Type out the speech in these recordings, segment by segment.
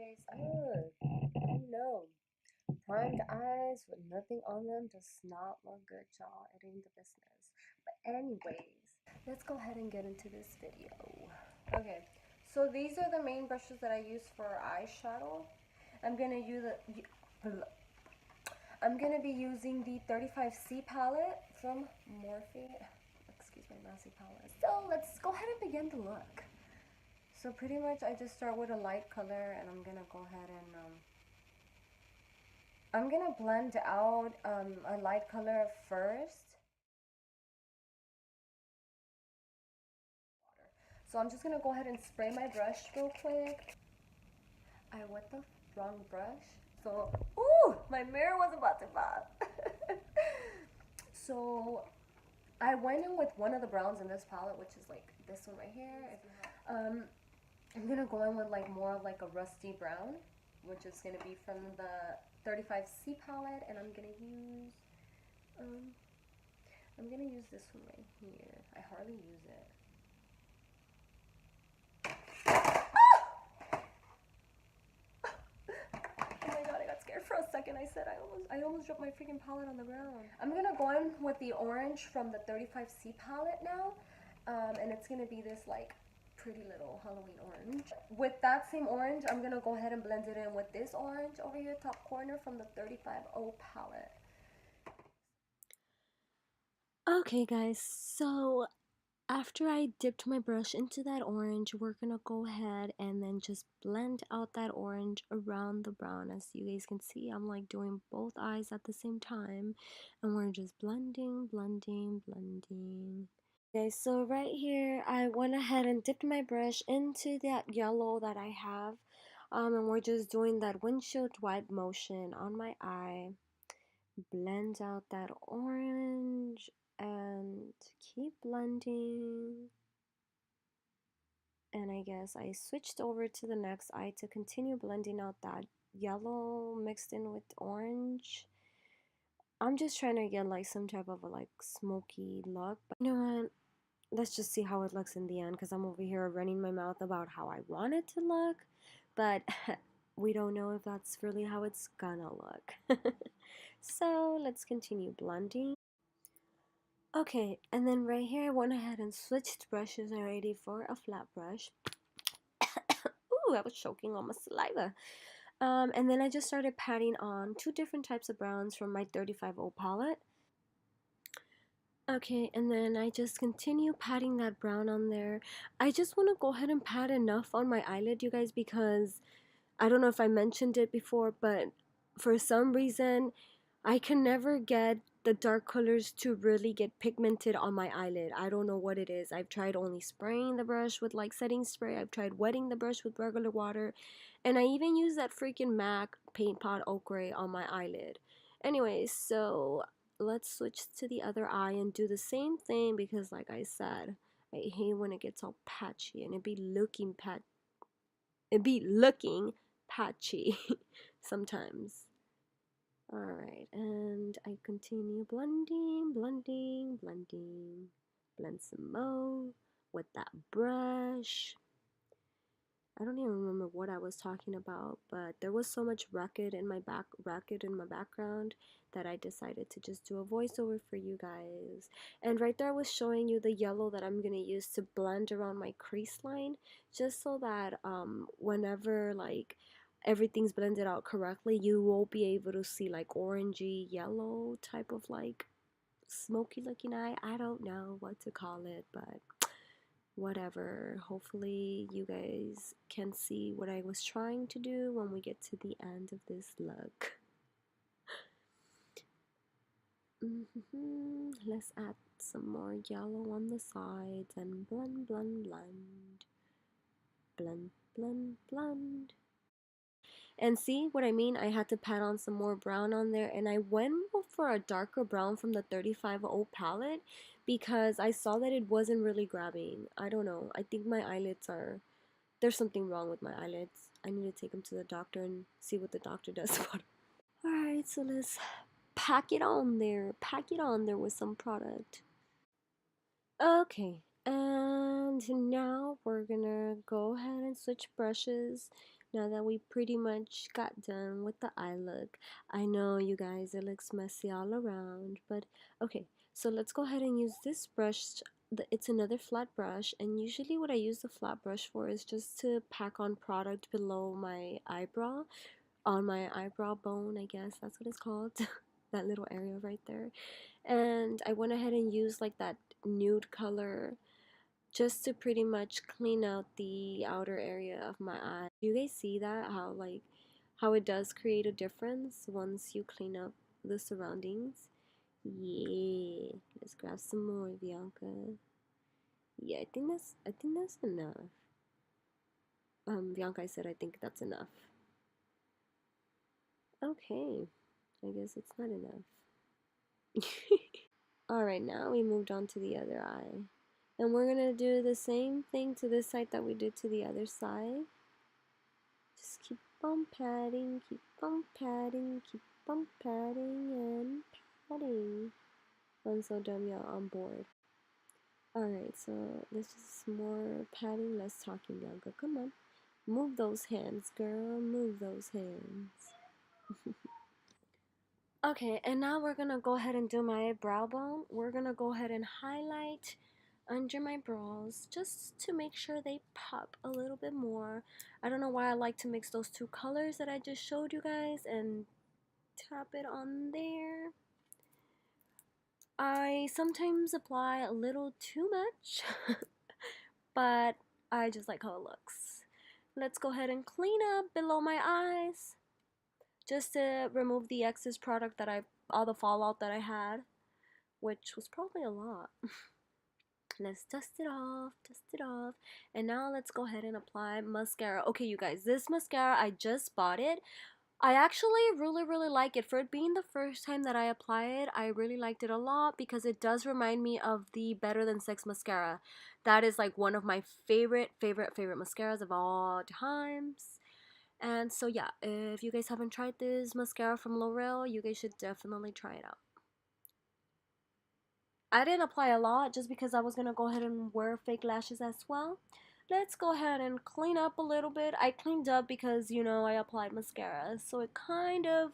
guys. Oh no. Primed eyes with nothing on them does not look good, y'all. It ain't the business. But anyways, let's go ahead and get into this video. Okay, so these are the main brushes that I use for eyeshadow. I'm gonna be using the 35C palette from Morphe. Excuse my messy palette. So let's go ahead and begin the look. So pretty much I just start with a light color, and I'm gonna go ahead and I'm gonna blend out a light color first. So I'm just gonna go ahead and spray my brush real quick. I wet the wrong brush. So, ooh, my mirror was about to pop. So I went in with one of the browns in this palette, which is like this one right here. I'm gonna go in with like more of like a rusty brown, which is gonna be from the 35C palette, and I'm gonna use this one right here. I hardly use it. For a second I said I almost dropped my freaking palette on the ground. I'm gonna go in with the orange from the 35C palette now, and it's gonna be this like pretty little Halloween orange. With that same orange, I'm gonna go ahead and blend it in with this orange over here top corner from the 35O palette. Okay guys, so after I dipped my brush into that orange, we're gonna go ahead and then just blend out that orange around the brown. As you guys can see, I'm like doing both eyes at the same time, and we're just blending. Okay, so right here, I went ahead and dipped my brush into that yellow that I have, and we're just doing that windshield wipe motion on my eye. Blend out that orange and keep blending. And I guess I switched over to the next eye to continue blending out that yellow mixed in with orange. I'm just trying to get like some type of a like smoky look, but you know what, let's just see how it looks in the end, because I'm over here running my mouth about how I want it to look, but we don't know if that's really how it's gonna look. So let's continue blending. Okay, and then right here I went ahead and switched brushes already for a flat brush. Ooh, I was choking on my saliva. And then I just started patting on two different types of browns from my 35O palette. Okay, and then I just continue patting that brown on there. I just want to go ahead and pat enough on my eyelid, you guys, because I don't know if I mentioned it before, but for some reason, I can never get the dark colors to really get pigmented on my eyelid. I don't know what it is. I've tried only spraying the brush with like setting spray. I've tried wetting the brush with regular water. And I even use that freaking MAC Paint Pot Ochre on my eyelid. Anyways, so let's switch to the other eye and do the same thing, because like I said, I hate when it gets all patchy and it be looking patchy sometimes. Alright, and I continue blending. Blend some more with that brush. I don't even remember what I was talking about, but there was so much racket in my background that I decided to just do a voiceover for you guys. And right there I was showing you the yellow that I'm gonna use to blend around my crease line, just so that whenever like everything's blended out correctly, you will be able to see like orangey yellow type of like smoky looking eye. I don't know what to call it, but whatever. Hopefully you guys can see what I was trying to do when we get to the end of this look. Let's add some more yellow on the sides and blend. And see what I mean? I had to pat on some more brown on there, and I went for a darker brown from the 35O palette because I saw that it wasn't really grabbing. I don't know. I think my eyelids are... There's something wrong with my eyelids. I need to take them to the doctor and see what the doctor does about it. Alright, so let's pack it on there. Pack it on there with some product. Okay, and now we're gonna go ahead and switch brushes. Now that we pretty much got done with the eye look, I know you guys, it looks messy all around, but okay, so let's go ahead and use this brush. It's another flat brush, and usually what I use the flat brush for is just to pack on product below my eyebrow, on my eyebrow bone, I guess that's what it's called, that little area right there. And I went ahead and used like that nude color just to pretty much clean out the outer area of my eye. Do you guys see that? How it does create a difference once you clean up the surroundings? Yeah. Let's grab some more, Bianca. Yeah, I think that's enough. Bianca, I said I think that's enough. Okay. I guess it's not enough. Alright, now we moved on to the other eye. And we're gonna do the same thing to this side that we did to the other side. Just keep on patting, keep on patting, keep on patting and patting. I'm so dumb, y'all. I'm bored. Alright, so this is more patting, less talking, Bianca. Come on. Move those hands, girl. Move those hands. Okay, and now we're gonna go ahead and do my brow bone. We're gonna go ahead and highlight under my brows just to make sure they pop a little bit more. I don't know why I like to mix those two colors that I just showed you guys and tap it on there. I sometimes apply a little too much, but I just like how it looks. Let's go ahead and clean up below my eyes just to remove the excess product all the fallout that I had, which was probably a lot. Let's dust it off, and now let's go ahead and apply mascara. Okay, you guys, this mascara, I just bought it. I actually really like it. For it being the first time that I apply it, I really liked it a lot because it does remind me of the Better Than Sex mascara. That is like one of my favorite mascaras of all times. And so yeah, if you guys haven't tried this mascara from L'Oreal, you guys should definitely try it out. I didn't apply a lot just because I was going to go ahead and wear fake lashes as well. Let's go ahead and clean up a little bit. I cleaned up because, you know, I applied mascara. So it kind of,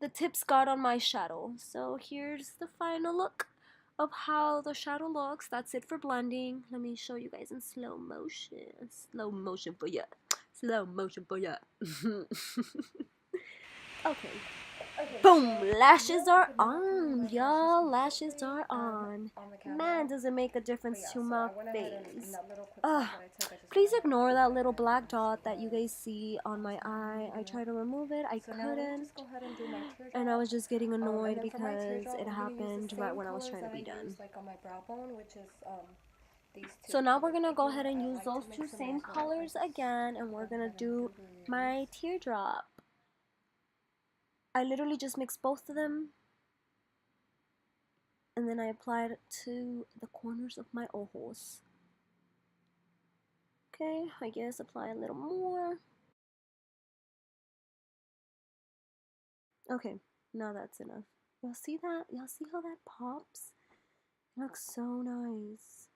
the tips got on my shadow. So here's the final look of how the shadow looks. That's it for blending. Let me show you guys in slow motion. Slow motion for ya. Slow motion for ya. Okay. Boom! Lashes are on, y'all. Lashes are on. Man, does it make a difference to my face. Please ignore that little black dot that you guys see on my eye. I tried to remove it, I couldn't. And I was just getting annoyed because it happened right when I was trying to be done. So now we're gonna go ahead and use those two same colors again, and we're gonna do my teardrop. I literally just mixed both of them, and then I applied it to the corners of my ojos. Okay, I guess apply a little more. Okay, now that's enough. Y'all see that? Y'all see how that pops? It looks so nice.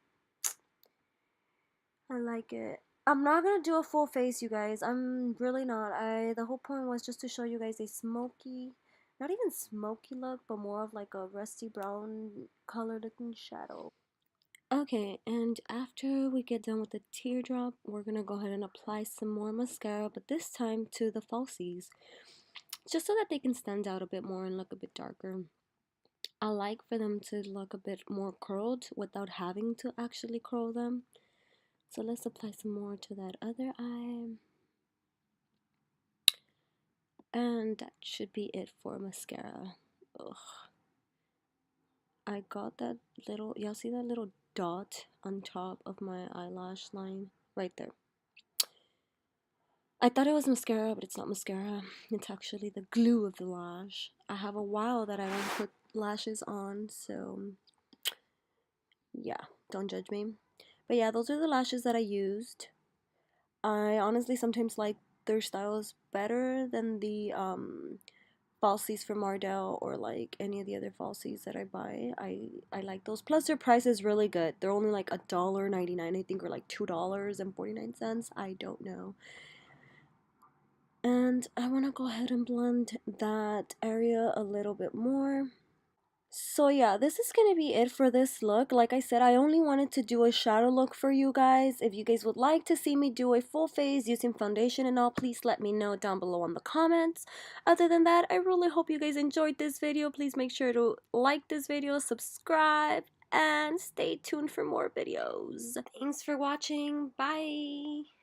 I like it. I'm not gonna do a full face, you guys. I'm really not. The whole point was just to show you guys a smoky, not even smoky look, but more of like a rusty brown color looking shadow. Okay, and after we get done with the teardrop, we're gonna go ahead and apply some more mascara, but this time to the falsies, just so that they can stand out a bit more and look a bit darker. I like for them to look a bit more curled without having to actually curl them. So let's apply some more to that other eye. And that should be it for mascara. Ugh. I got that little, y'all see that little dot on top of my eyelash line? Right there. I thought it was mascara, but it's not mascara. It's actually the glue of the lash. I have a while that I don't put lashes on, so yeah, don't judge me. But yeah, those are the lashes that I used. I honestly sometimes like their styles better than the falsies from Ardell or like any of the other falsies that I buy. I like those. Plus their price is really good. They're only like $1.99, I think, or like $2.49. I don't know. And I want to go ahead and blend that area a little bit more. So yeah, this is gonna be it for this look. Like I said, I only wanted to do a shadow look for you guys. If you guys would like to see me do a full face using foundation and all, please let me know down below in the comments. Other than that, I really hope you guys enjoyed this video. Please make sure to like this video, subscribe, and stay tuned for more videos. Thanks for watching. Bye!